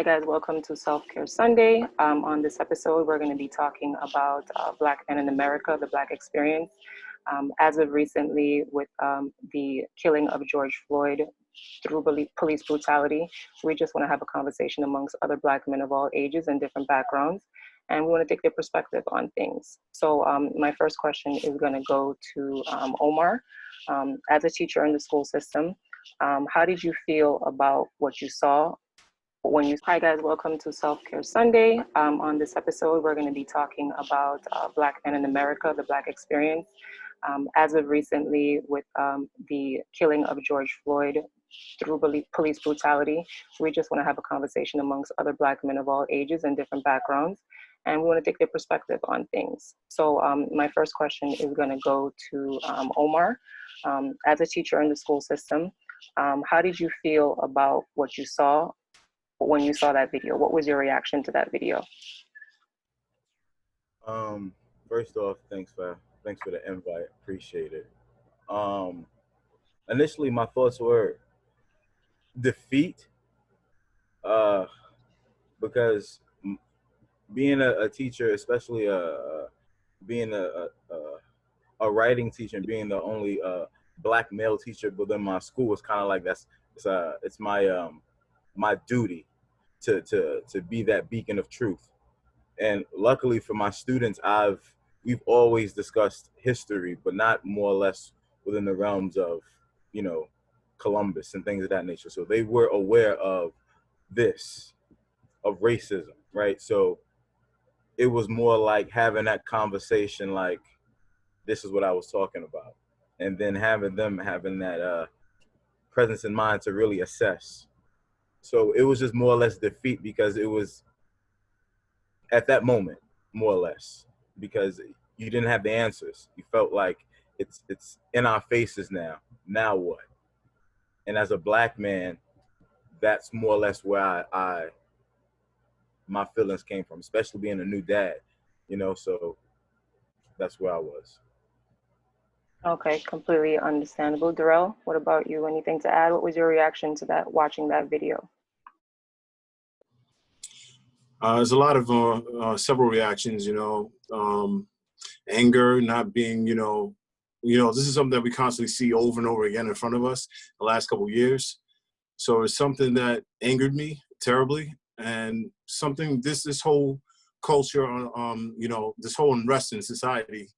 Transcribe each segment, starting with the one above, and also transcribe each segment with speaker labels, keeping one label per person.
Speaker 1: Hi guys, welcome to Self-Care Sunday. On this episode, we're going to be talking about Black men in America, the Black experience. As of recently, with the killing of George Floyd through police brutality, we just want to have a conversation amongst other Black men of all ages and different backgrounds, and we want to take their perspective on things. So my first question is going to go to Omar. As a teacher in the school system, how did you feel about what you saw when you... Hi guys, welcome to Self-Care Sunday. On this episode, we're going to be talking about Black men in America, the Black experience. As of recently, with the killing of George Floyd through police brutality, we just want to have a conversation amongst other Black men of all ages and different backgrounds, and we want to take their perspective on things. So my first question is going to go to Omar. As a teacher in the school system, how did you feel about what you saw when you saw that video? What was your reaction to that video?
Speaker 2: First off, thanks for the invite. Appreciate it. Initially, my thoughts were defeat, because being a teacher, especially being a writing teacher and being the only Black male teacher within my school was kind of like it's my my duty to be that beacon of truth. And luckily for my students, we've always discussed history, but not more or less within the realms of, Columbus and things of that nature. So they were aware of racism, right? So it was more like having that conversation, like, this is what I was talking about. And then having them having that presence in mind to really assess. So it was just more or less defeat, because it was at that moment, more or less, because you didn't have the answers. You felt like it's in our faces now. Now what? And as a Black man, that's more or less where my feelings came from, especially being a new dad, so that's where I was.
Speaker 1: Okay, completely understandable. Durrell, what about you? Anything to add? What was your reaction to that, watching that video?
Speaker 3: There's a lot of several reactions, anger, not being, this is something that we constantly see over and over again in front of us the last couple of years. So it's something that angered me terribly, and something this whole culture, this whole unrest in society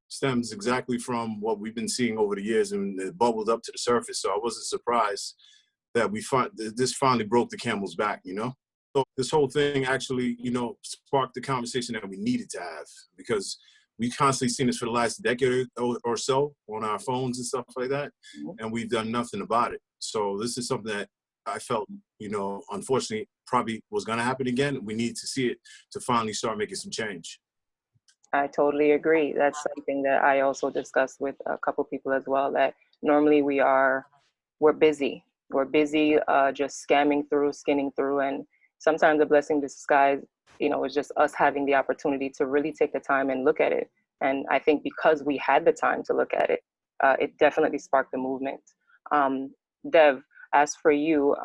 Speaker 3: stems exactly from what we've been seeing over the years, and it bubbled up to the surface. So I wasn't surprised that this finally broke the camel's back, So this whole thing actually, sparked the conversation that we needed to have, because we constantly seen this for the last decade or so on our phones and stuff like that, and we've done nothing about it. So this is something that I felt, unfortunately, probably was going to happen again. We need to see it to finally start making some change.
Speaker 1: I totally agree. That's something that I also discussed with a couple people as well, that normally we're busy. We're busy just scanning through, and sometimes the blessing in disguise, is just us having the opportunity to really take the time and look at it. And I think because we had the time to look at it, it definitely sparked the movement. Dev, as for you,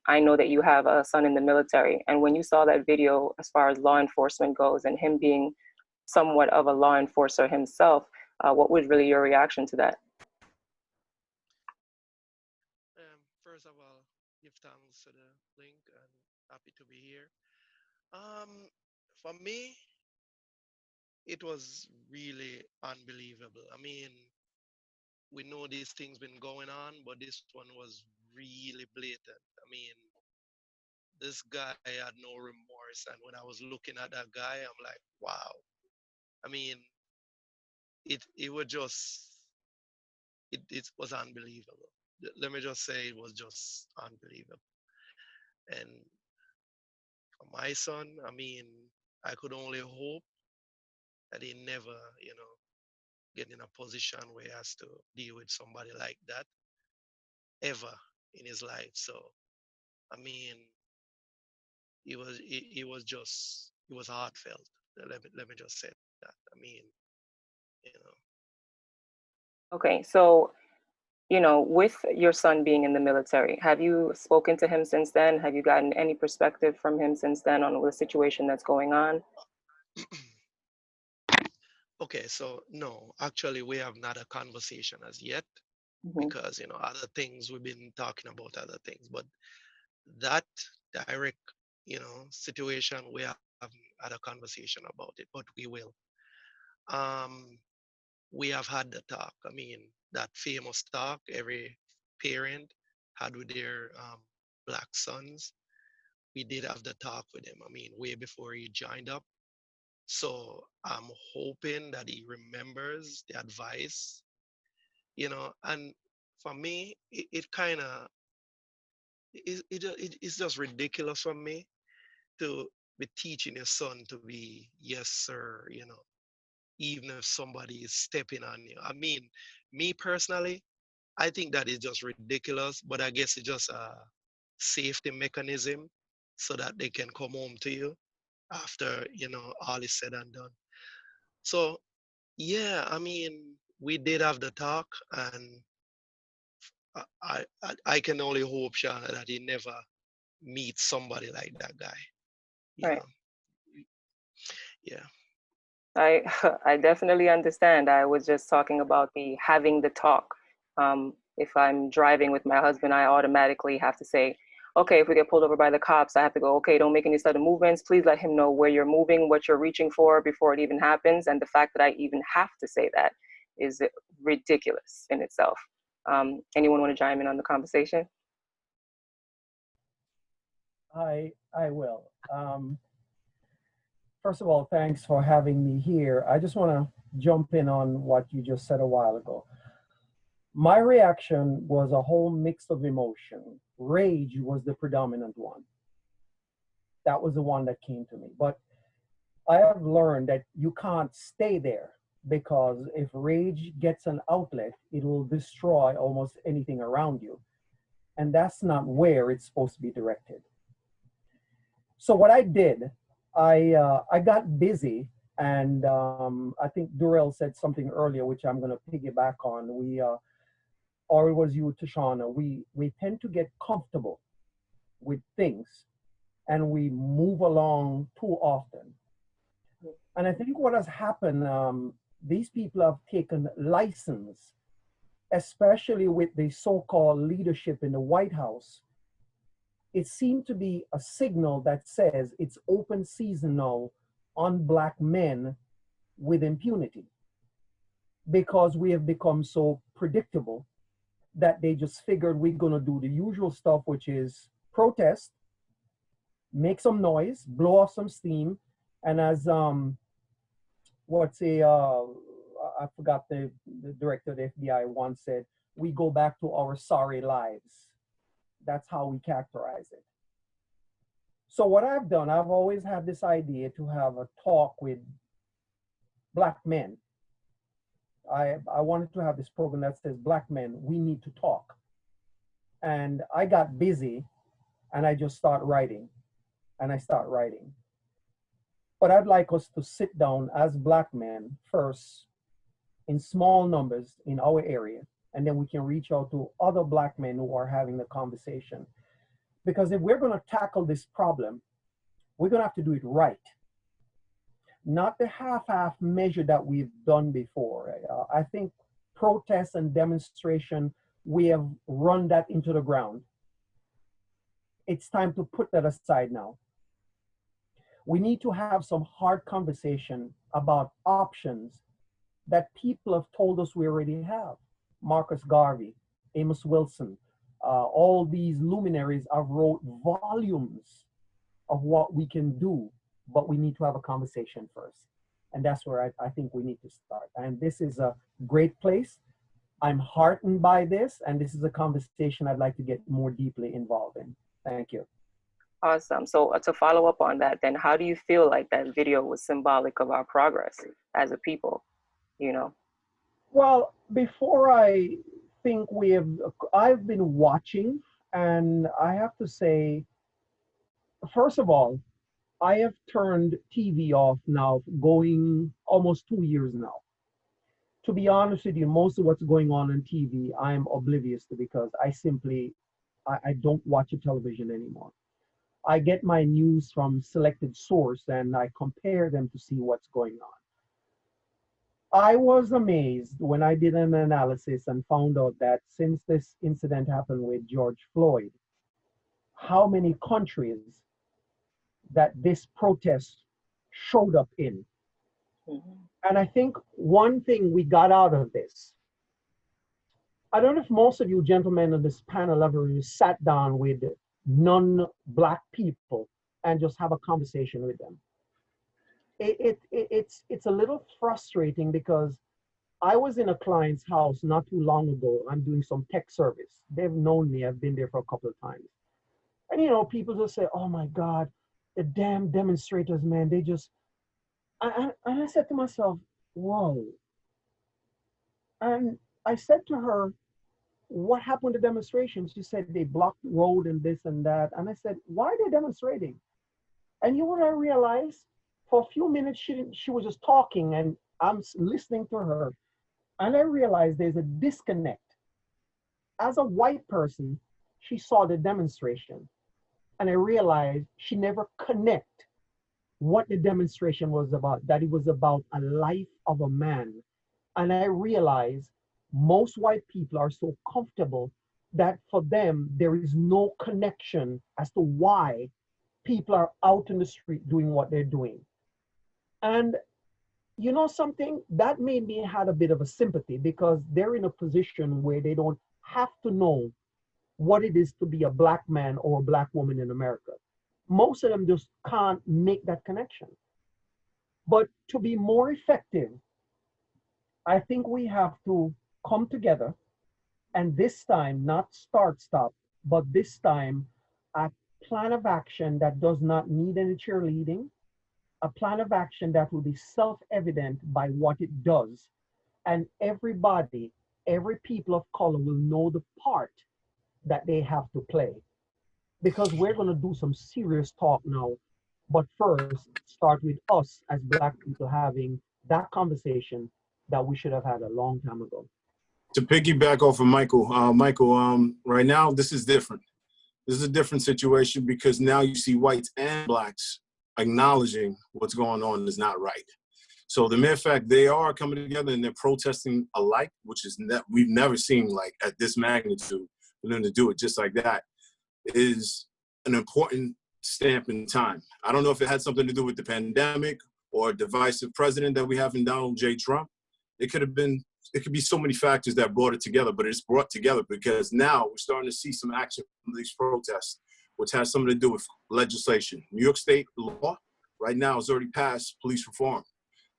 Speaker 1: I know that you have a son in the military, and when you saw that video, as far as law enforcement goes, and him being somewhat of a law enforcer himself, what was really your reaction to that?
Speaker 4: First of all, give thanks to the link and happy to be here. For me, it was really unbelievable. I mean, we know these things been going on, but this one was really blatant. I mean, this guy had no remorse, and when I was looking at that guy, I'm like, wow. I mean, it was unbelievable. Let me just say it was just unbelievable. And for my son, I mean, I could only hope that he never, get in a position where he has to deal with somebody like that ever in his life. So, I mean, it was heartfelt. Let me just say that. I mean,
Speaker 1: Okay, so you know, with your son being in the military, have you spoken to him since then? Have you gotten any perspective from him since then on the situation that's going on?
Speaker 4: Okay, so no, actually, we have not a conversation as yet
Speaker 1: Mm-hmm.
Speaker 4: because, you know, other things we've been talking about other things, but that direct, you know, situation, we haven't had a conversation about it, but we will. Um, we have had the talk. I mean, that famous talk every parent had with their black sons. We did have the talk with him. I mean, way before he joined up. So I'm hoping that he remembers the advice, you know. And for me, it kind of it's just ridiculous for me to be teaching your son to be yes sir, you know, even if somebody is stepping on you. I mean, me personally, I think that is just ridiculous, but I guess it's just a safety mechanism so that they can come home to you after, you know, all is said and done. So yeah, I mean, we did have the talk, and I can only hope, Shana, that he never meets somebody like that guy. You
Speaker 1: Right.
Speaker 4: know, yeah.
Speaker 1: I I definitely understand. I was just talking about the having the talk. If I'm driving with my husband, I automatically have to say, okay, if we get pulled over by the cops, I have to go, okay, don't make any sudden movements. Please let him know where you're moving, what you're reaching for before it even happens. And the fact that I even have to say that is ridiculous in itself. Anyone want to chime in on the conversation?
Speaker 5: I will. First of all, thanks for having me here. I just want to jump in on what you just said a while ago. My reaction was a whole mix of emotion. Rage was the predominant one. That was the one that came to me. But I have learned that you can't stay there, because if rage gets an outlet, it will destroy almost anything around you. And that's not where it's supposed to be directed. So what I did, I got busy, and I think Durrell said something earlier, which I'm going to piggyback on. Or it was you, Tishauna. We tend to get comfortable with things, and we move along too often. And I think what has happened, these people have taken license, especially with the so-called leadership in the White House. It seemed to be a signal that says it's open season now on Black men with impunity, because we have become so predictable that they just figured we're going to do the usual stuff, which is protest, make some noise, blow off some steam, and as I forgot the director of the FBI once said, we go back to our sorry lives. That's how we characterize it. So what I've done, I've always had this idea to have a talk with Black men. I wanted to have this program that says, Black men, we need to talk. And I got busy, and I just start writing, and I start writing. But I'd like us to sit down as Black men first, in small numbers in our area, and then we can reach out to other Black men who are having the conversation. Because if we're going to tackle this problem, we're going to have to do it right. Not the half-half measure that we've done before. I think protest and demonstration, we have run that into the ground. It's time to put that aside now. We need to have some hard conversation about options that people have told us we already have. Marcus Garvey, Amos Wilson, all these luminaries have wrote volumes of what we can do, but we need to have a conversation first. And that's where I think we need to start. And this is a great place. I'm heartened by this, and this is a conversation I'd like to get more deeply involved in. Thank you.
Speaker 1: Awesome. So to follow up on that, then how do you feel like that video was symbolic of our progress as a people, you know?
Speaker 5: Well, before I think I've been watching, and I have to say, first of all, I have turned TV off now, going almost 2 years now. to be honest with you, most of what's going on TV, I'm oblivious to because I don't watch a television anymore. I get my news from selected source and I compare them to see what's going on. I was amazed when I did an analysis and found out that since this incident happened with George Floyd, how many countries that this protest showed up in.
Speaker 1: Mhm.
Speaker 5: And I think one thing we got out of this, I don't know if most of you gentlemen on this panel ever sat down with non-Black people and just have a conversation with them. It's a little frustrating because I was in a client's house not too long ago. I'm doing some tech service. They've known me. I've been there for a couple of times. And you know, people just say, "Oh my God, the damn demonstrators, man! They just..." And I said to myself, "Whoa!" And I said to her, "What happened to demonstrations?" She said, "They blocked the road and this and that." And I said, "Why are they demonstrating?" And you know what I realized? For a few minutes, she was just talking and I'm listening to her. And I realized there's a disconnect. As a white person, she saw the demonstration. And I realized she never connect what the demonstration was about, that it was about a life of a man. And I realized most white people are so comfortable that for them, there is no connection as to why people are out in the street doing what they're doing. And you know something, that made me had a bit of a sympathy because they're in a position where they don't have to know what it is to be a Black man or a Black woman in America. Most of them just can't make that connection. But to be more effective, I think we have to come together and this time not start, stop, but this time a plan of action that does not need any cheerleading, a plan of action that will be self-evident by what it does. And everybody, every people of color will know the part that they have to play. Because we're going to do some serious talk now. But first, start with us as Black people having that conversation that we should have had a long time ago.
Speaker 3: To piggyback off of Michael, right now, this is different. This is a different situation because now you see whites and Blacks acknowledging what's going on is not right. So the mere fact they are coming together and they're protesting alike, which is we've never seen like at this magnitude, for them to do it just like that, is an important stamp in time. I don't know if it had something to do with the pandemic or a divisive president that we have in Donald J. Trump. It could be so many factors that brought it together, but it's brought together because now we're starting to see some action from these protests, which has something to do with legislation. New York State law right now has already passed police reform.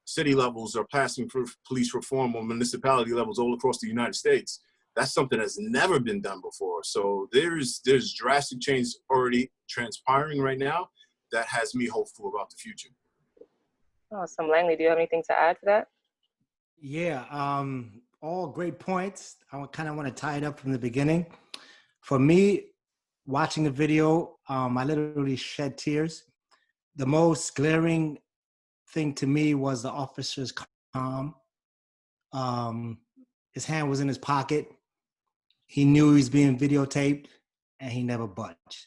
Speaker 3: City levels are passing for police reform on municipality levels all across the United States. That's something that's never been done before. So there's drastic change already transpiring right now that has me hopeful about the future.
Speaker 1: Awesome. Langley, do you have anything to add to that?
Speaker 6: Yeah, all great points. I kind of want to tie it up from the beginning. For me, watching the video, I literally shed tears. The most glaring thing to me was the officer's calm. His hand was in his pocket. He knew he was being videotaped, and he never budged.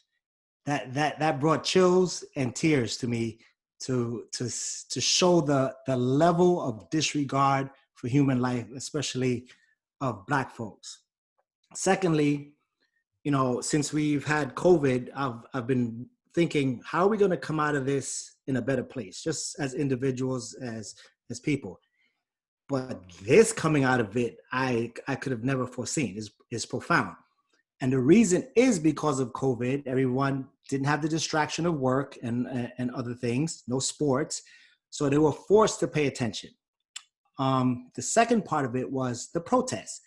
Speaker 6: That brought chills and tears to me to show the level of disregard for human life, especially of Black folks. Secondly, you know, since we've had COVID, I've been thinking, how are we going to come out of this in a better place, just as individuals, as people? But this coming out of it, I could have never foreseen. Is profound. And the reason is because of COVID. Everyone didn't have the distraction of work and other things, no sports. So they were forced to pay attention. The second part of it was the protests.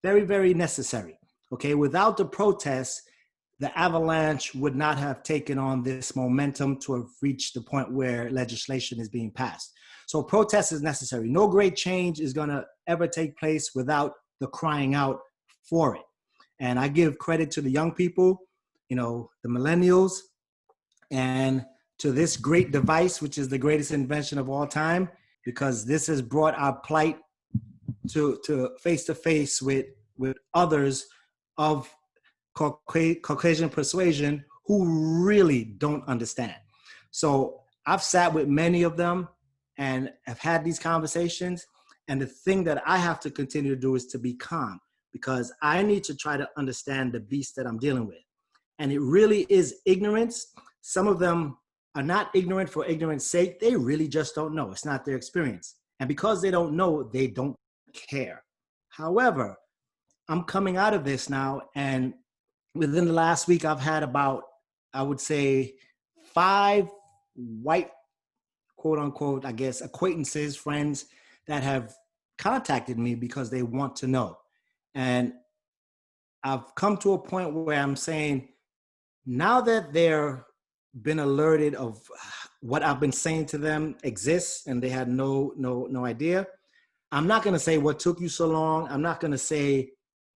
Speaker 6: Very, very necessary. Okay, without the protests, the avalanche would not have taken on this momentum to have reached the point where legislation is being passed. So protest is necessary. No great change is going to ever take place without the crying out for it. And I give credit to the young people, you know, the millennials, and to this great device, which is the greatest invention of all time, because this has brought our plight to face with others of Caucasian persuasion who really don't understand. So I've sat with many of them and have had these conversations. And the thing that I have to continue to do is to be calm, because I need to try to understand the beast that I'm dealing with. And it really is ignorance. Some of them are not ignorant for ignorance sake. They really just don't know. It's not their experience. And because they don't know, they don't care. However, I'm coming out of this now, and within the last week, I've had about, I would say, 5 white, quote unquote, I guess, acquaintances, friends that have contacted me because they want to know. And I've come to a point where I'm saying, now that they're been alerted of what I've been saying to them exists and they had no idea, I'm not going to say what took you so long. I'm not going to say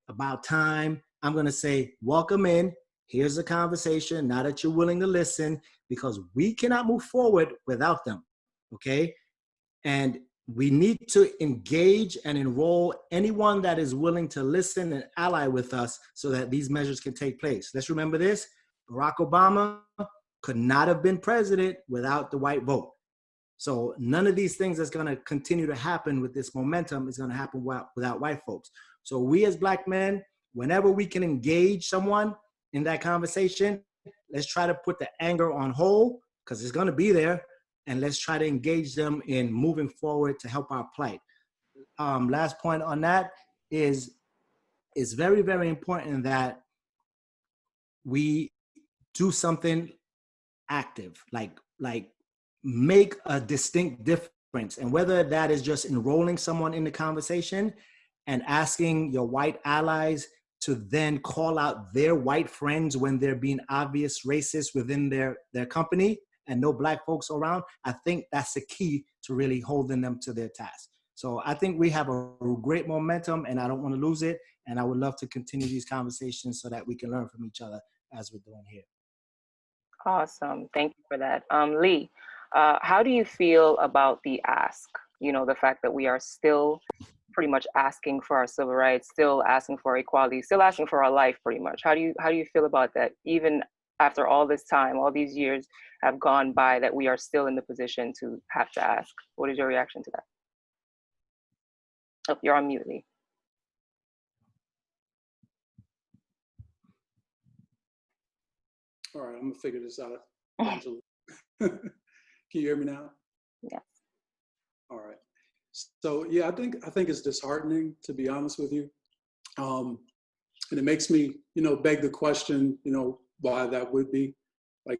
Speaker 6: about time. I'm going to say, welcome in. Here's the conversation. Now that you're willing to listen, because we cannot move forward without them. Okay. And we need to engage and enroll anyone that is willing to listen and ally with us so that these measures can take place. Let's remember this. Barack Obama could not have been president without the white vote. So none of these things that's going to continue to happen with this momentum is going to happen without white folks. So we as Black men, whenever we can engage someone in that conversation, let's try to put the anger on hold, because it's going to be there, and let's try to engage them in moving forward to help our plight. Last point on that is it's very, very important that we do something active, like make a distinct difference. And whether that is just enrolling someone in the conversation and asking your white allies to then call out their white friends when they're being obvious racist within their company and no Black folks around, I think that's the key to really holding them to their task. So I think we have a great momentum, and I don't want to lose it. And I would love to continue these conversations so that we can learn from each other as we're doing here.
Speaker 1: Awesome. Thank you for that. Lee, how do you feel about the ask? You know, the fact that we are still pretty much asking for our civil rights, still asking for equality, still asking for our life, pretty much. How do you feel about that? Even after all this time, all these years have gone by, that we are still in the position to have to ask. What is your reaction to that? Oh, you're on mute, Lee.
Speaker 7: All right, I'm gonna figure this out eventually. Can you hear me now?
Speaker 1: Yes.
Speaker 7: All right. So yeah, I think it's disheartening, to be honest with you, and it makes me, beg the question, why that would be. Like,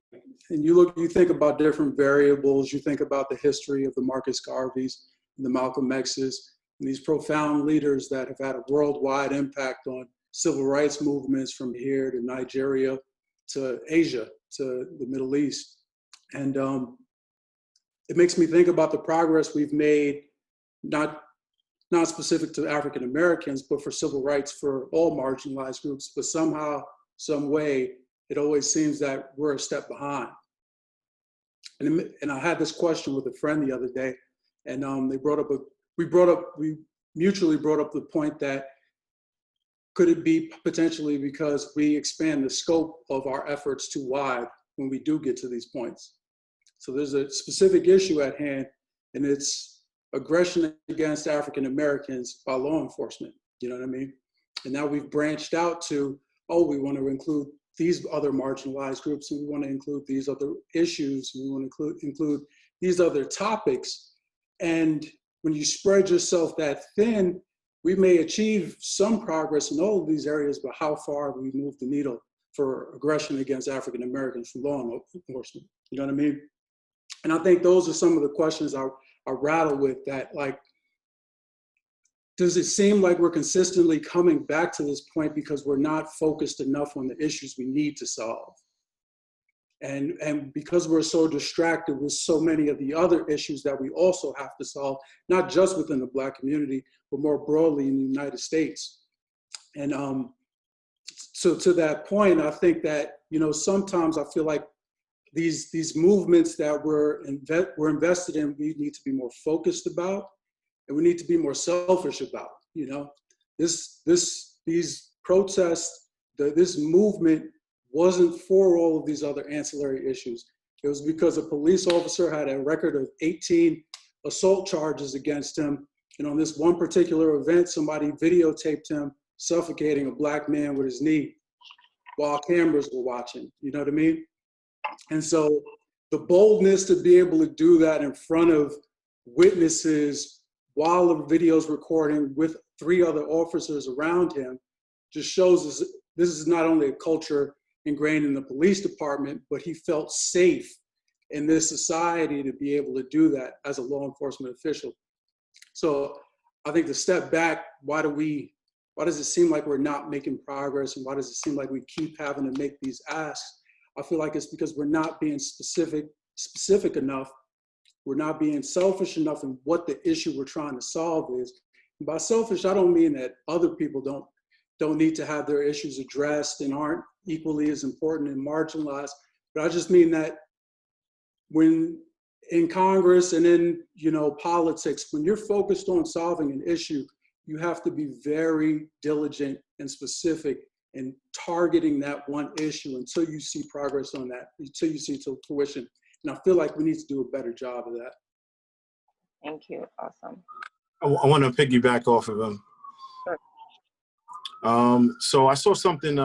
Speaker 7: and you think about different variables. You think about the history of the Marcus Garveys and the Malcolm X's, and these profound leaders that have had a worldwide impact on civil rights movements from here to Nigeria to Asia, to the Middle East. And it makes me think about the progress we've made, not specific to African Americans, but for civil rights for all marginalized groups. But somehow, some way, it always seems that we're a step behind. And I had this question with a friend the other day, and we mutually brought up the point that, could it be potentially because we expand the scope of our efforts too wide when we do get to these points? So there's a specific issue at hand, and it's aggression against African Americans by law enforcement. You know what I mean? And now we've branched out to, we want to include these other marginalized groups, and we want to include these other issues, and we want to include these other topics. And when you spread yourself that thin, we may achieve some progress in all of these areas, but how far have we moved the needle for aggression against African Americans from law enforcement? You know what I mean? And I think those are some of the questions I rattle with, that, like, does it seem like we're consistently coming back to this point because we're not focused enough on the issues we need to solve? And because we're so distracted with so many of the other issues that we also have to solve, not just within the Black community, but more broadly in the United States. And so to that point, I think that, sometimes I feel like these movements that we're invested in, we need to be more focused about, and we need to be more selfish about. You know, these protests, this movement wasn't for all of these other ancillary issues. It was because a police officer had a record of 18 assault charges against him. And on this one particular event, somebody videotaped him suffocating a black man with his knee while cameras were watching. You know what I mean? And so the boldness to be able to do that in front of witnesses while the video's recording with 3 other officers around him just shows us this is not only a culture ingrained in the police department, but he felt safe in this society to be able to do that as a law enforcement official. So I think to step back, why does it seem like we're not making progress, and why does it seem like we keep having to make these asks? I feel like it's because we're not being specific enough. We're not being selfish enough in what the issue we're trying to solve is. And by selfish, I don't mean that other people don't need to have their issues addressed and aren't equally as important and marginalized, but I just mean that when in Congress and in, you know, politics, when you're focused on solving an issue, you have to be very diligent and specific in targeting that one issue until you see progress on that, until you see it to fruition. And I feel like we need to do a better job of that.
Speaker 1: Thank you. Awesome.
Speaker 3: I want to piggyback off of him.
Speaker 1: Sure.
Speaker 3: So I saw something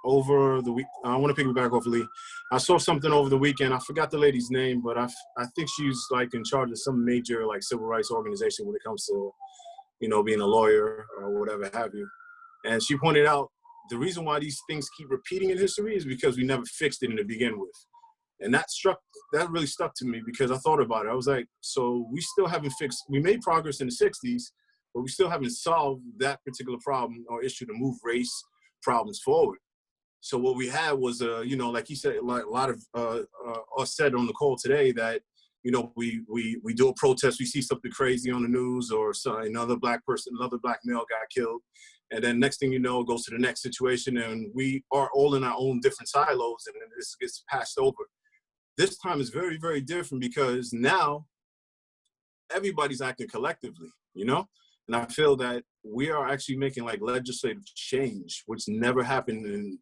Speaker 3: over the week. I want to piggyback off Lee. I saw something over the weekend. I forgot the lady's name, but I think she's like in charge of some major like civil rights organization when it comes to, you know, being a lawyer or whatever have you. And she pointed out the reason why these things keep repeating in history is because we never fixed it to begin with. And that really stuck to me because I thought about it. I was like, so we still haven't we made progress in the 60s, but we still haven't solved that particular problem or issue to move race problems forward. So what we had was, you know, like he said, like a lot of us said on the call today that, you know, we do a protest, we see something crazy on the news or another black male got killed. And then next thing you know, it goes to the next situation and we are all in our own different silos and then this gets passed over. This time is very, very different because now everybody's acting collectively, you know? And I feel that we are actually making like legislative change, which never happened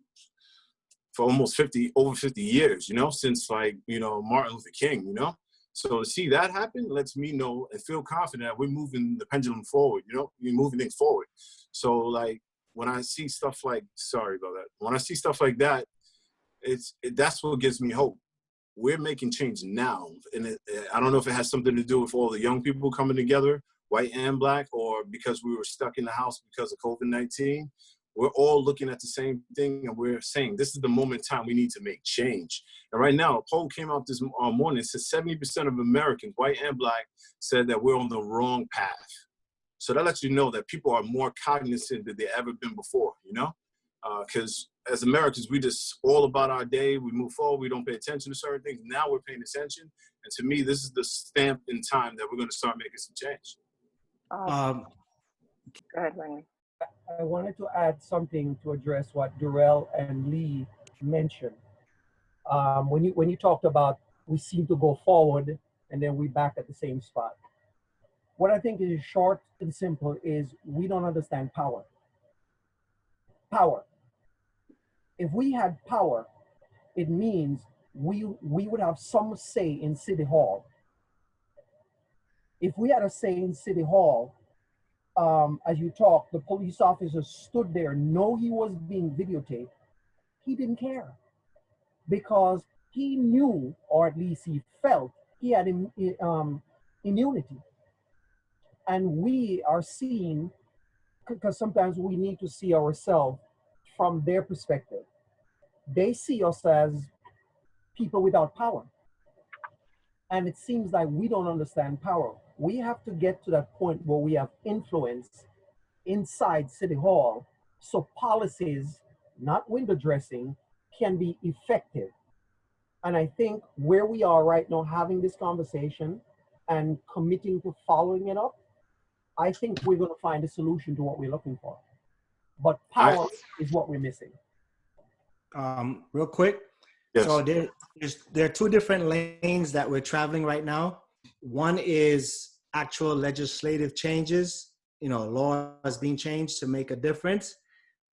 Speaker 3: for almost over 50 years, you know, since like, you know, Martin Luther King, you know? So to see that happen lets me know and feel confident that we're moving the pendulum forward, you know, we're moving things forward. So like when I see stuff like, when I see stuff like that, that's what gives me hope. We're making change now. And I don't know if it has something to do with all the young people coming together, white and black, or because we were stuck in the house because of COVID-19. We're all looking at the same thing and we're saying this is the moment in time we need to make change. And right now, a poll came out this morning, it says 70% of Americans, white and black, said that we're on the wrong path. So that lets you know that people are more cognizant than they've ever been before, you know? Because as Americans, we just all about our day, we move forward, we don't pay attention to certain things. Now we're paying attention. And to me, this is the stamp in time that we're going to start making some change.
Speaker 1: Go ahead, Langley.
Speaker 5: I wanted to add something to address what Durrell and Lee mentioned. When you talked about we seem to go forward and then we back at the same spot. What I think is short and simple is we don't understand power. Power. If we had power, it means we would have some say in City Hall. If we had a say in City Hall, as you talk, the police officer stood there, know he was being videotaped. He didn't care because he knew, or at least he felt, he had immunity. And we are seen, because sometimes we need to see ourselves from their perspective. They see us as people without power. And it seems like we don't understand power. We have to get to that point where we have influence inside City Hall so policies, not window dressing, can be effective. And I think where we are right now having this conversation and committing to following it up, I think we're going to find a solution to what we're looking for. But power is what we're missing.
Speaker 6: Real quick.
Speaker 3: Yes.
Speaker 6: So there are 2 different lanes that we're traveling right now. One is actual legislative changes, laws being changed to make a difference.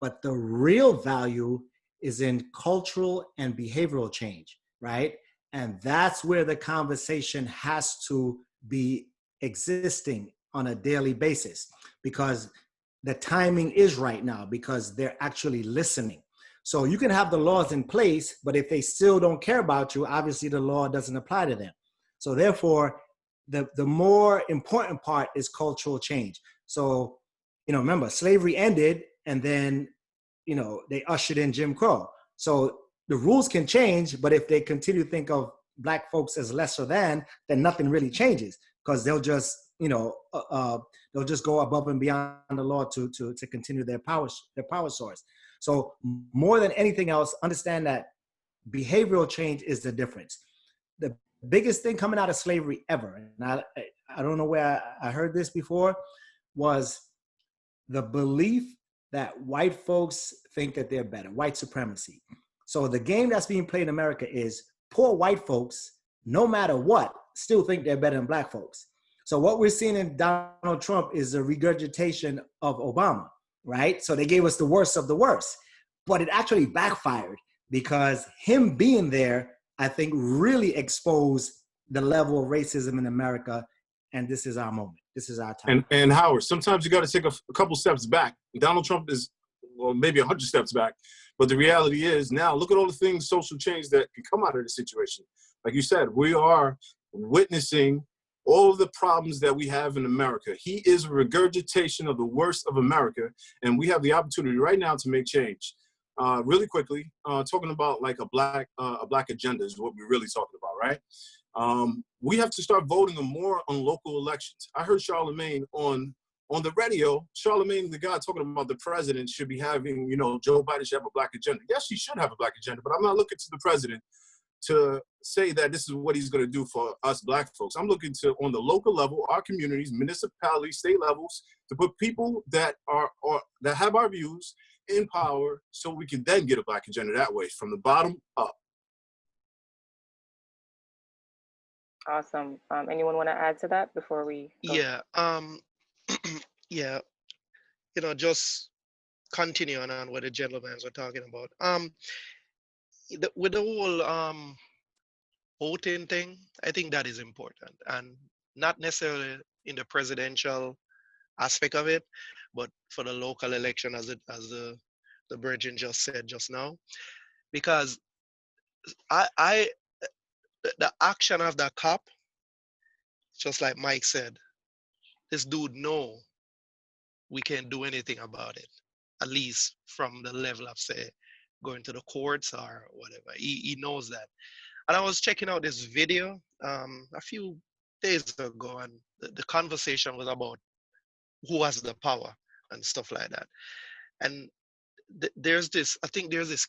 Speaker 6: But the real value is in cultural and behavioral change, right? And that's where the conversation has to be existing on a daily basis, because the timing is right now, because they're actually listening. So you can have the laws in place, but if they still don't care about you, obviously the law doesn't apply to them. So therefore, the more important part is cultural change. So, remember, slavery ended, and then, they ushered in Jim Crow. So the rules can change, but if they continue to think of Black folks as lesser than, then nothing really changes, because they'll just, they'll just go above and beyond the law to continue their power source. So more than anything else, understand that behavioral change is the difference. The biggest thing coming out of slavery ever, and I don't know where I heard this before, was the belief that white folks think that they're better, white supremacy. So the game that's being played in America is poor white folks, no matter what, still think they're better than Black folks. So what we're seeing in Donald Trump is a regurgitation of Obama, right? So they gave us the worst of the worst, but it actually backfired, because him being there, I think, really exposed the level of racism in America. And this is our moment. This is our time.
Speaker 3: And Howard, sometimes you got to take a couple steps back. Donald Trump is, well, maybe 100 steps back. But the reality is now, look at all the things, social change that can come out of the situation. Like you said, we are witnessing all of the problems that we have in America. He is a regurgitation of the worst of America. And we have the opportunity right now to make change. Really quickly, talking about like a black agenda is what we're really talking about, right? We have to start voting more on local elections. I heard Charlemagne on the radio, Charlemagne, the guy talking about the president should be having, Joe Biden should have a black agenda. Yes, he should have a black agenda, but I'm not looking to the president to say that this is what he's going to do for us Black folks. I'm looking to, on the local level, our communities, municipalities, state levels, to put people that that have our views in power, so we can then get a black agenda that way, from the bottom up.
Speaker 1: Awesome. Anyone want to add to that before we go?
Speaker 4: Yeah. Yeah. Just continuing on what the gentlemen were talking about. With the whole voting thing, I think that is important, and not necessarily in the presidential aspect of it, but for the local election, as the Virgin just said just now, because the action of the cop, just like Mike said, this dude know we can't do anything about it, at least from the level of, say, going to the courts or whatever. He knows that. And I was checking out this video a few days ago, and the conversation was about who has the power and stuff like that. And there's this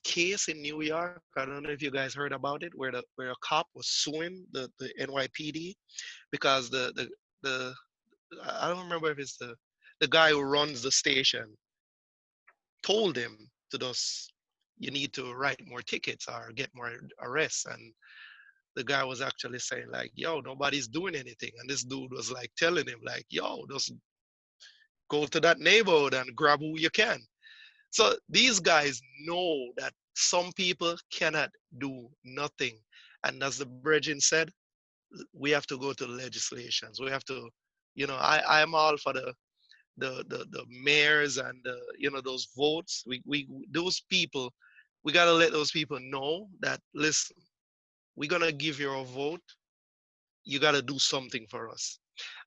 Speaker 4: case in New York. I don't know if you guys heard about it, where a cop was suing the NYPD because I don't remember if it's the guy who runs the station told him to just, you need to write more tickets or get more arrests. And the guy was actually saying like, yo, nobody's doing anything. And this dude was like telling him like, yo, just go to that neighborhood and grab who you can. So these guys know that some people cannot do nothing. And as the Bridget said, we have to go to the legislations. We have to, I am all for the mayors and those votes. Those people, we gotta let those people know that, listen, we're gonna give you a vote. You gotta do something for us.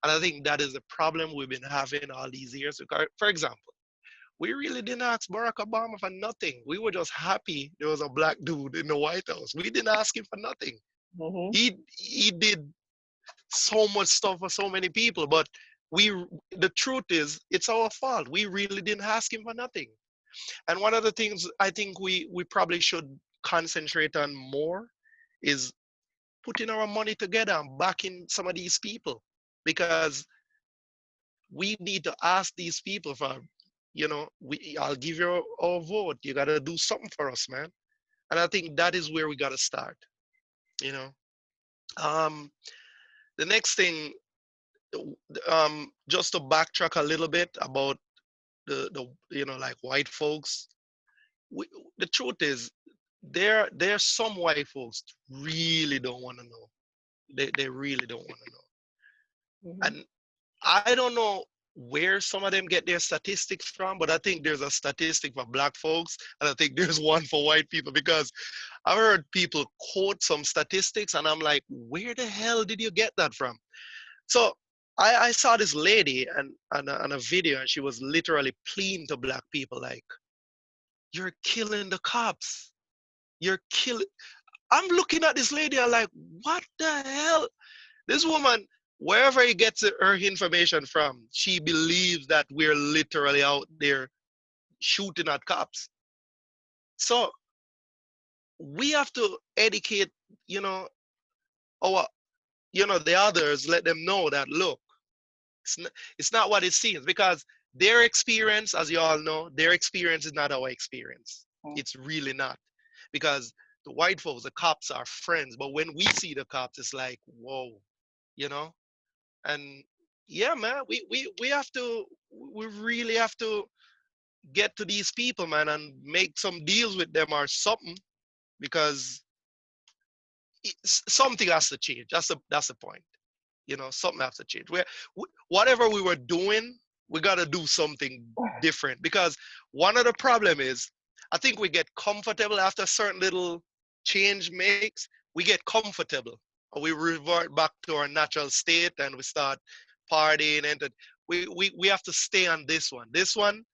Speaker 4: And I think that is the problem we've been having all these years. For example, we really didn't ask Barack Obama for nothing. We were just happy there was a black dude in the White House. We didn't ask him for nothing. Mm-hmm. He did so much stuff for so many people, but the truth is, it's our fault. We really didn't ask him for nothing. And one of the things I think we probably should concentrate on more is putting our money together and backing some of these people, because we need to ask these people for, I'll give you our vote. You got to do something for us, man. And I think that is where we got to start, The next thing just to backtrack a little bit about the like white folks, we, the truth is there's some white folks really don't want to know. They really don't want to know.
Speaker 1: Mhm.
Speaker 4: And I don't know where some of them get their statistics from, but I think there's a statistic for black folks, and I think there's one for white people, because I've heard people quote some statistics, and I'm like, where the hell did you get that from? So I saw this lady on a video, and she was literally pleading to black people like, "You're killing the cops. You're killing." I'm looking at this lady, I'm like, what the hell? This woman, wherever he gets her information from, she believes that we're literally out there shooting at cops. So we have to educate, our, the others, let them know that, look, it's not what it seems, because their experience, as you all know, their experience is not our experience. It's really not, because the white folks, the cops are friends, but when we see the cops, it's like, whoa, you know. And yeah, man, we have to, we really have to get to these people, man, and make some deals with them or something, because something has to change. That's the point. Something has to change. Whatever we were doing, we got to do something different, because one of the problem is, I think we get comfortable after a certain little change makes, we get comfortable, or we revert back to our natural state, and we start partying, and we have to stay on this one. This one,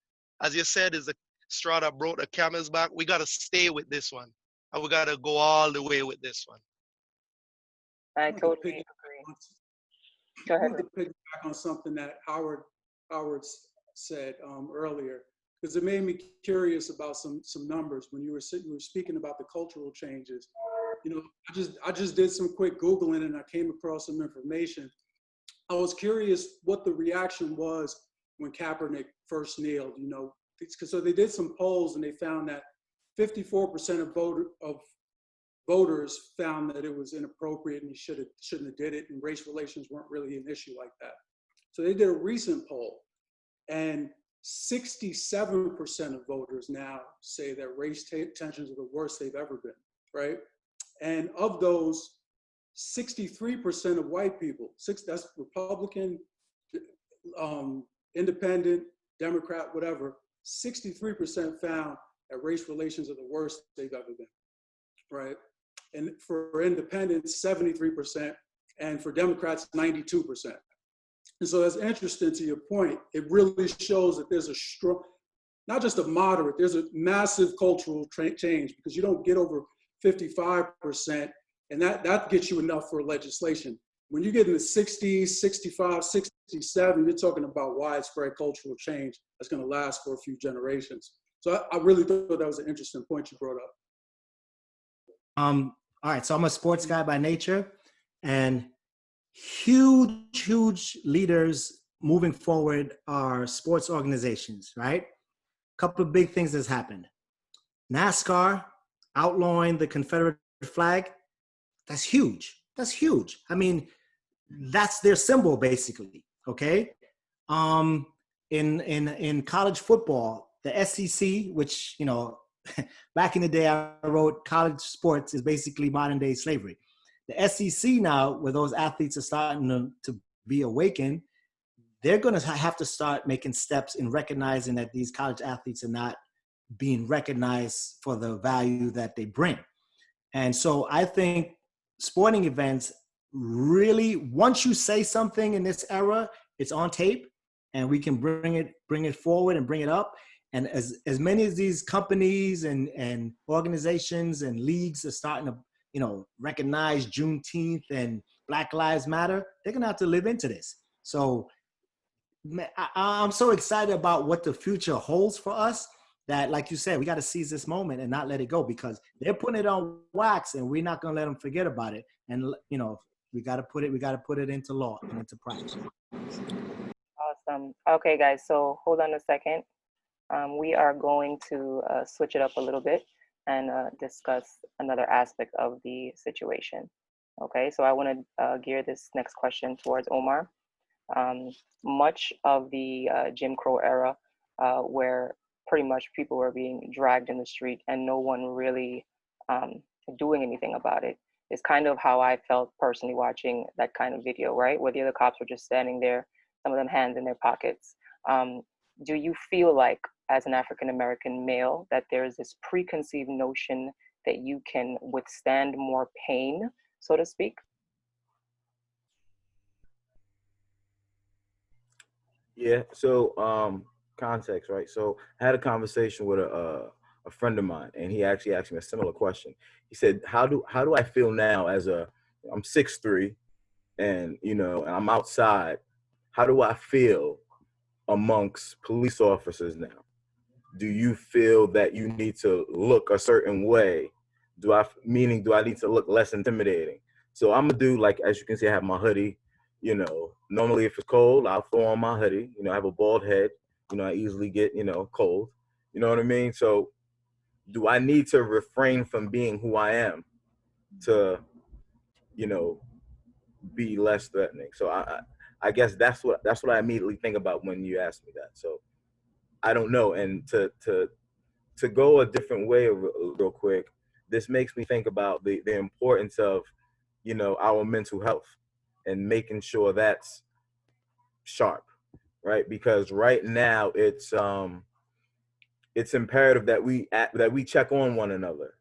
Speaker 4: as you said, is the straw that broke the camel's back. We got to stay with this one, and we got to go all the way with this one.
Speaker 1: I
Speaker 7: wanted to
Speaker 1: totally
Speaker 7: piggyback
Speaker 1: agree.
Speaker 7: on-
Speaker 1: Go
Speaker 7: I
Speaker 1: ahead.
Speaker 7: wanted to piggyback on something that Howard said earlier, because it made me curious about some numbers when you were speaking about the cultural changes. I just did some quick Googling, and I came across some information. I was curious what the reaction was when Kaepernick first kneeled. So they did some polls, and they found that 54% of voters found that it was inappropriate and he shouldn't have did it, and race relations weren't really an issue like that. So they did a recent poll, and 67% of voters now say that race tensions are the worst they've ever been, right? And of those, 63% of white people, that's Republican, independent, Democrat, whatever, 63% found that race relations are the worst they've ever been, right? And for independents, 73%, and for Democrats, 92%. And so that's interesting to your point. It really shows that there's a strong, not just a moderate, there's a massive cultural change, because you don't get over 55%, and that gets you enough for legislation. When you get in the 60s, 65, 67, you're talking about widespread cultural change that's going to last for a few generations. So I really thought that was an interesting point you brought up.
Speaker 6: All right, so I'm a sports guy by nature, and huge leaders moving forward are sports organizations, right? A couple of big things has happened. NASCAR outlawing the Confederate flag, that's huge. That's huge. I mean, that's their symbol basically, okay? In college football, the SEC, which, back in the day I wrote college sports is basically modern day slavery. The SEC now, where those athletes are starting to be awakened, they're going to have to start making steps in recognizing that these college athletes are not being recognized for the value that they bring. And so I think sporting events really, once you say something in this era, it's on tape, and we can bring it forward and bring it up. And as many as these companies and organizations and leagues are starting to, recognize Juneteenth and Black Lives Matter, they're gonna have to live into this. So I'm so excited about what the future holds for us, that, like you said, we got to seize this moment and not let it go, because they're putting it on wax, and we're not gonna let them forget about it. And we got to put it into law and into practice.
Speaker 1: Awesome. Okay, guys, so hold on a second. We are going to switch it up a little bit and discuss another aspect of the situation. Okay, so I want to gear this next question towards Omar. much of the Jim Crow era, where pretty much people were being dragged in the street and no one really doing anything about it, is kind of how I felt personally watching that kind of video, right? Where the other cops were just standing there, some of them hands in their pockets. Do you feel like, as an African American male, that there is this preconceived notion that you can withstand more pain, so to speak?
Speaker 2: Yeah. So context, right? So I had a conversation with a friend of mine, and he actually asked me a similar question. He said, how do I feel now as I'm 6'3", and and I'm outside. How do I feel amongst police officers now? Do you feel that you need to look a certain way? Do I need to look less intimidating? So I'm a dude, like, as you can see, I have my hoodie. Normally if it's cold, I'll throw on my hoodie. I have a bald head. I easily get, cold. You know what I mean? So do I need to refrain from being who I am to, be less threatening? So I guess that's what I immediately think about when you ask me that. So I don't know. And to go a different way real quick, this makes me think about the importance of, our mental health and making sure that's sharp, right? Because right now it's imperative that we check on one another.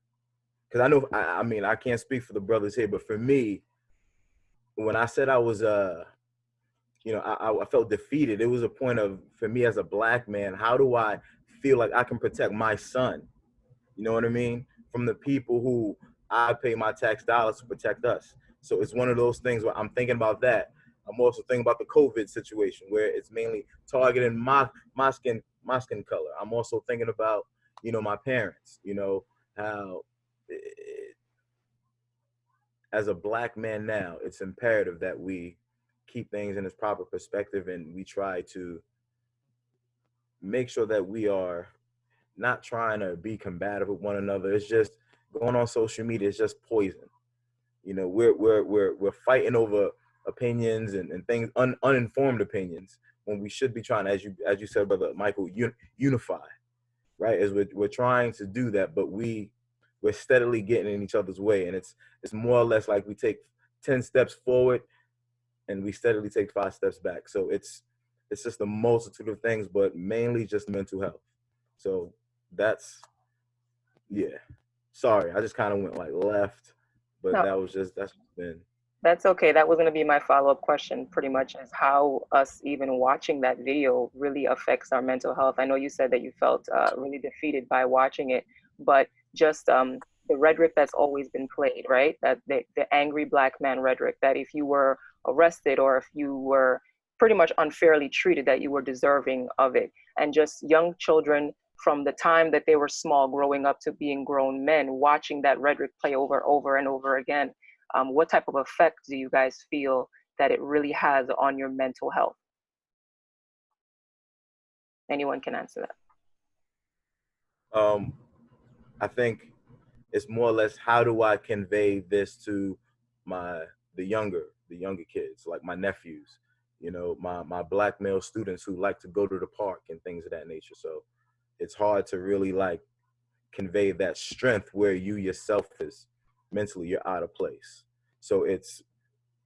Speaker 2: Because I know, I mean, I can't speak for the brothers here, but for me, when I said I was I felt defeated, it was a point of, for me as a black man, how do I feel like I can protect my son? You know what I mean? From the people who I pay my tax dollars to protect us. So it's one of those things where I'm thinking about that. I'm also thinking about the COVID situation, where it's mainly targeting my skin color. I'm also thinking about, my parents, how as a black man now, it's imperative that we keep things in its proper perspective, and we try to make sure that we are not trying to be combative with one another. It's just going on social media. It's just poison. We're fighting over opinions and things, uninformed opinions, when we should be trying, as you said, Brother Michael, unify, right? As we're trying to do that, but we're steadily getting in each other's way, and it's more or less like we take 10 steps forward and we steadily take 5 steps back. So it's just a multitude of things, but mainly just mental health. So that's, yeah. Sorry, I just kind of went like left, but
Speaker 1: No,
Speaker 2: that's been.
Speaker 1: that's okay. That was going to be my follow-up question, pretty much, is how us even watching that video really affects our mental health. I know you said that you felt really defeated by watching it, but just the rhetoric that's always been played, right? That the angry black man rhetoric, that if you were arrested or if you were pretty much unfairly treated, that you were deserving of it. And just young children, from the time that they were small, growing up to being grown men, watching that rhetoric play over and over again. What type of effect do you guys feel that it really has on your mental health? Anyone can answer that.
Speaker 2: I think it's more or less, how do I convey this to the younger kids, like my nephews, my black male students who like to go to the park and things of that nature. So it's hard to really like convey that strength where you yourself is mentally, you're out of place. So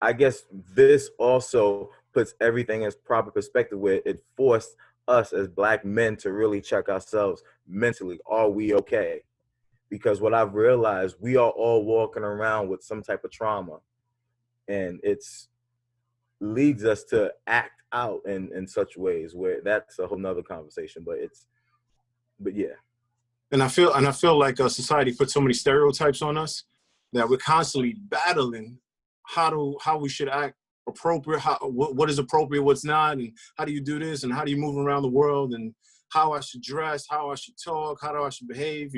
Speaker 2: I guess this also puts everything in proper perspective, where it forced us as black men to really check ourselves mentally. Are we okay? Because what I've realized, we are all walking around with some type of trauma, and it's leads us to act out in such ways where that's a whole nother conversation. But yeah.
Speaker 3: And I feel like society puts so many stereotypes on us that we're constantly battling how we should act appropriate, what is appropriate, what's not, and how do you do this, and how do you move around the world, and how I should dress, how I should talk, how I should behave,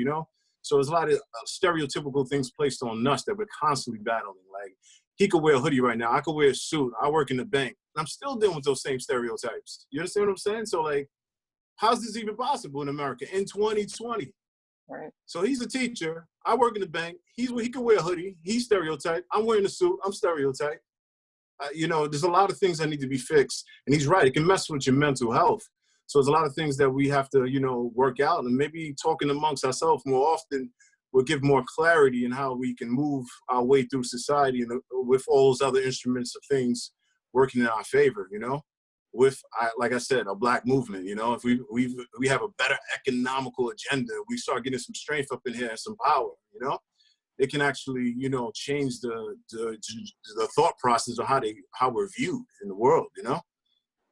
Speaker 3: So there's a lot of stereotypical things placed on us that we're constantly battling. Like, he could wear a hoodie right now, I could wear a suit, I work in the bank, and I'm still dealing with those same stereotypes. You understand what I'm saying? So, like, how's this even possible in America in 2020?
Speaker 1: Right.
Speaker 3: So he's a teacher, I work in the bank, he could wear a hoodie, he's stereotyped, I'm wearing a suit, I'm stereotyped. you know, there's a lot of things that need to be fixed. And he's right. It can mess with your mental health. So there's a lot of things that we have to, you know, work out, and maybe talking amongst ourselves more often will give more clarity in how we can move our way through society, and with all those other instruments of things working in our favor, you know, with, like I said, a Black movement. You know, if we have a better economical agenda, we start getting some strength up in here and some power, you know, it can actually, you know, change the thought process of how we're viewed in the world, you know.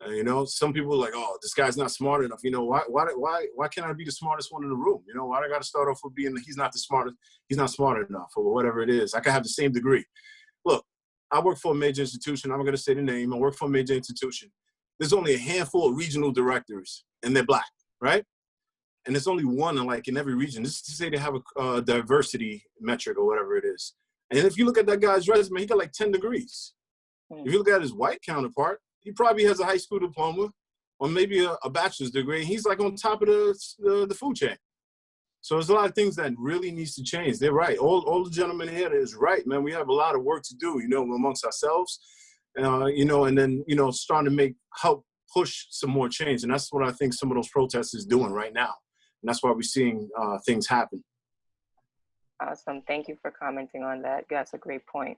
Speaker 3: You know, some people are like, oh, this guy's not smart enough. You know, why can't I be the smartest one in the room? You know, why do I got to start off with being he's not smart enough, or whatever it is. I could have the same degree. Look, I work for a major institution. I'm not going to say the name. I work for a major institution. There's only a handful of regional directors, and they're Black, right? And there's only one in every region. This is to say they have a diversity metric or whatever it is. And if you look at that guy's resume, he got like 10 degrees. If you look at his white counterpart, he probably has a high school diploma or maybe a bachelor's degree. He's like on top of the food chain. So there's a lot of things that really needs to change. They're right. All the gentlemen here is right, man. We have a lot of work to do, you know, amongst ourselves, you know, and then, you know, starting to help push some more change. And that's what I think some of those protests is doing right now. And that's why we're seeing things happen.
Speaker 1: Awesome. Thank you for commenting on that. That's a great point.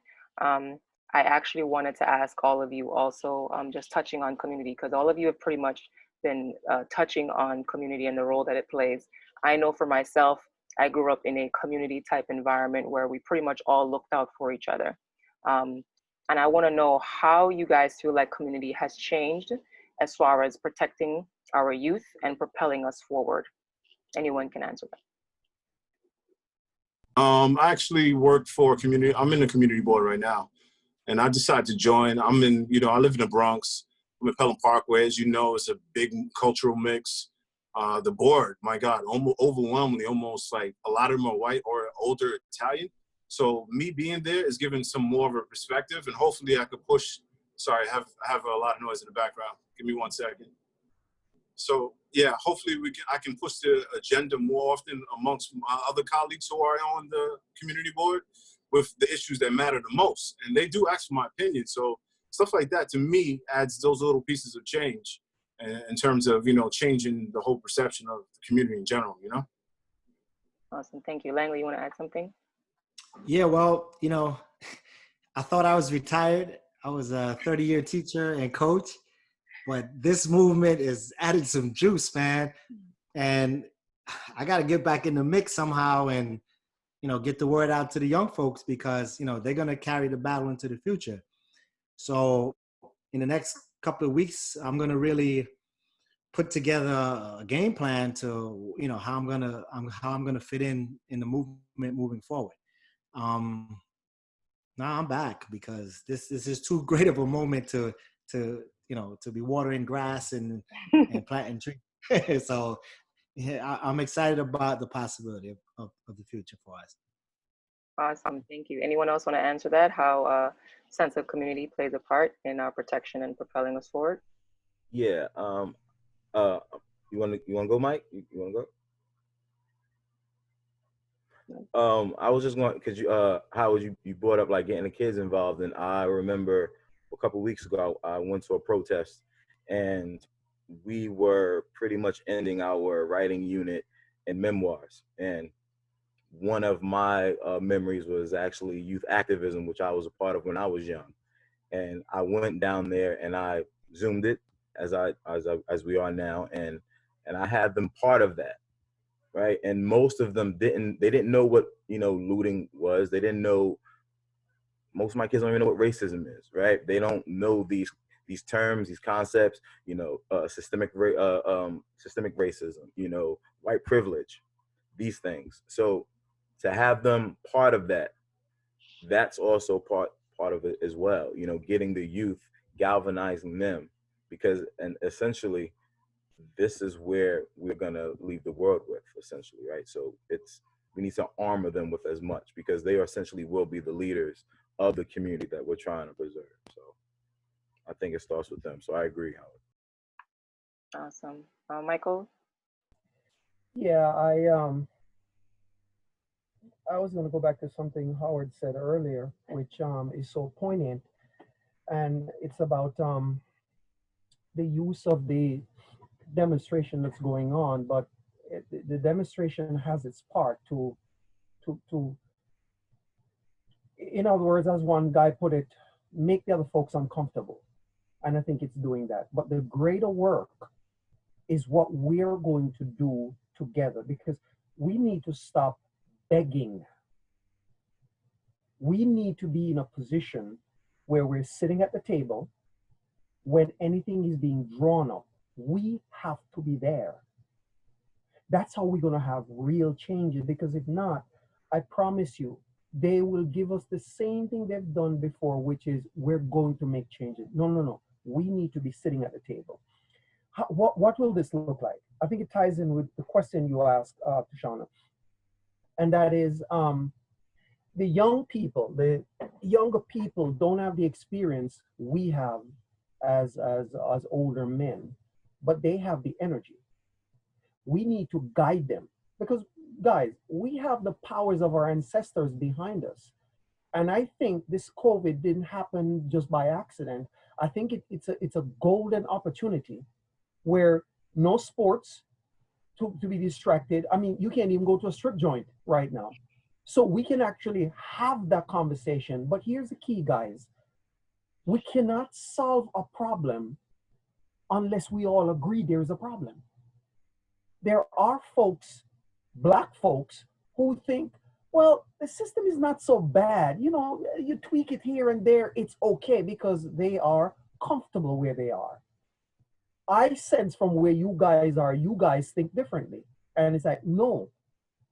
Speaker 1: I actually wanted to ask all of you also, just touching on community, because all of you have pretty much been touching on community and the role that it plays. I know for myself, I grew up in a community type environment where we pretty much all looked out for each other. And I want to know how you guys feel like community has changed as far as protecting our youth and propelling us forward. Anyone can answer that.
Speaker 3: I actually work for a community. I'm in the community board right now. And I decided to join. I live in the Bronx. I'm in Pelham Parkway. As you know, it's a big cultural mix. The board, my God, overwhelmingly, almost like a lot of them are white or older Italian. So me being there is giving some more of a perspective, and hopefully I could push. Sorry, I have a lot of noise in the background. Give me 1 second. So yeah, hopefully I can push the agenda more often amongst my other colleagues who are on the community board with the issues that matter the most. And they do ask for my opinion. So stuff like that to me adds those little pieces of change in terms of, you know, changing the whole perception of the community in general, you know?
Speaker 1: Awesome. Thank you. Langley, you want to add something?
Speaker 6: Yeah, well, you know, I thought I was retired. I was a 30-year teacher and coach, but this movement is added some juice, man. And I got to get back in the mix somehow and, you know, get the word out to the young folks, because, you know, they're going to carry the battle into the future. So in the next couple of weeks, I'm going to really put together a game plan to, you know, how I'm going to fit in the movement moving forward. Now I'm back because this is too great of a moment to you know, to be watering grass and planting trees. So yeah, I'm excited about the possibility of the future for us.
Speaker 1: Awesome. Thank you. Anyone else want to answer that? How sense of community plays a part in our protection and propelling us forward?
Speaker 2: Yeah. You want to go, Mike? You want to go? I was just going because you brought up like getting the kids involved, and I remember a couple of weeks ago I went to a protest, and we were pretty much ending our writing unit in memoirs, and one of my memories was actually youth activism, which I was a part of when I was young, and I went down there and I zoomed it as we are now, and I had them part of that. Right. And most of them didn't know what, you know, looting was. They didn't know. Most of my kids don't even know what racism is. Right. They don't know these terms, these concepts, you know, systemic racism, you know, white privilege, these things. So to have them part of that, that's also part of it as well. You know, getting the youth, galvanizing them, and essentially, this is where we're going to leave the world with, essentially, right? So we need to armor them with as much, because they essentially will be the leaders of the community that we're trying to preserve. So I think it starts with them. So I agree, Howard.
Speaker 1: Awesome. Michael?
Speaker 5: Yeah, I was going to go back to something Howard said earlier, which is so poignant. and it's about the use of the demonstration that's going on. But the demonstration has its part to, in other words, as one guy put it, make the other folks uncomfortable. And I think it's doing that. But the greater work is what we're going to do together, because we need to stop begging. We need to be in a position where we're sitting at the table when anything is being drawn up. We have to be there. That's how we're going to have real changes, because if not, I promise you, they will give us the same thing they've done before, which is we're going to make changes. No, no, no. We need to be sitting at the table. What will this look like? I think it ties in with the question you asked, Tishauna, and that is the young people, the younger people don't have the experience we have as older men, but they have the energy. We need to guide them, because guys, we have the powers of our ancestors behind us. And I think this COVID didn't happen just by accident. I think it's a golden opportunity where no sports to be distracted. I mean, you can't even go to a strip joint right now. So we can actually have that conversation. But here's the key, guys. We cannot solve a problem unless we all agree there is a problem. There are folks, Black folks, who think, well, the system is not so bad. You know, you tweak it here and there, it's okay, because they are comfortable where they are. I sense from where you guys are, you guys think differently. And it's like, no,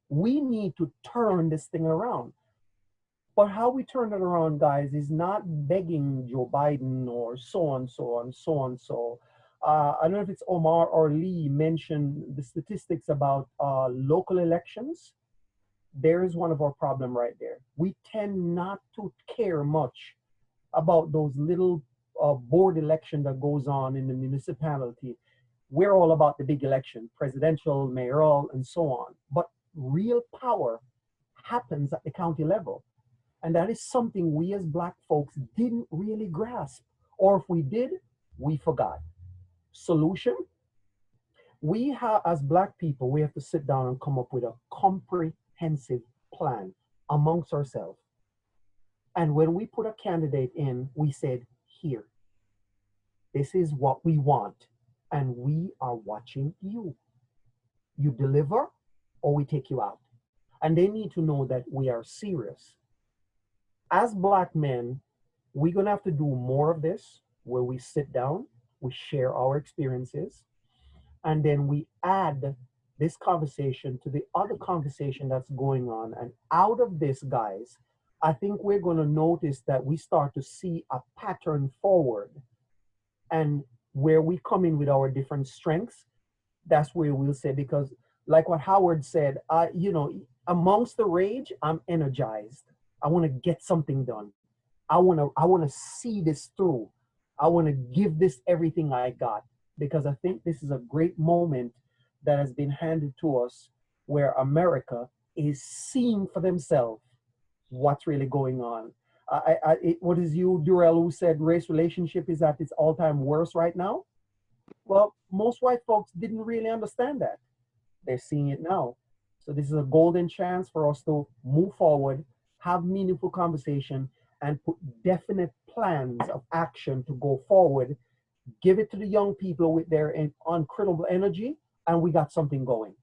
Speaker 5: we need to turn this thing around. But how we turn it around, guys, is not begging Joe Biden or so and so and so and so. I don't know if it's Omar or Lee mentioned the statistics about local elections. There is one of our problem right there. We tend not to care much about those little board election that goes on in the municipality. We're all about the big election, presidential, mayoral, and so on. But real power happens at the county level. And that is something we as Black folks didn't really grasp. Or if we did, we forgot. Solution? We have, as Black people, we have to sit down and come up with a comprehensive plan amongst ourselves. And when we put a candidate in, we said, here, this is what we want. And we are watching you. You deliver or we take you out. And they need to know that we are serious. As Black men, we're gonna have to do more of this, where we sit down, we share our experiences, and then we add this conversation to the other conversation that's going on. And out of this, guys, I think we're gonna notice that we start to see a pattern forward. And where we come in with our different strengths, that's where we'll say, because like what Howard said, you know, amongst the rage, I'm energized. I want to get something done. I want to see this through. I want to give this everything I got, because I think this is a great moment that has been handed to us, where America is seeing for themselves what's really going on. What is you, Durrell, who said race relationship is at its all-time worst right now? Well, most white folks didn't really understand that. They're seeing it now. So this is a golden chance for us to move forward, have meaningful conversation, and put definite plans of action to go forward. Give it to the young people with their uncritical energy, and we got something going.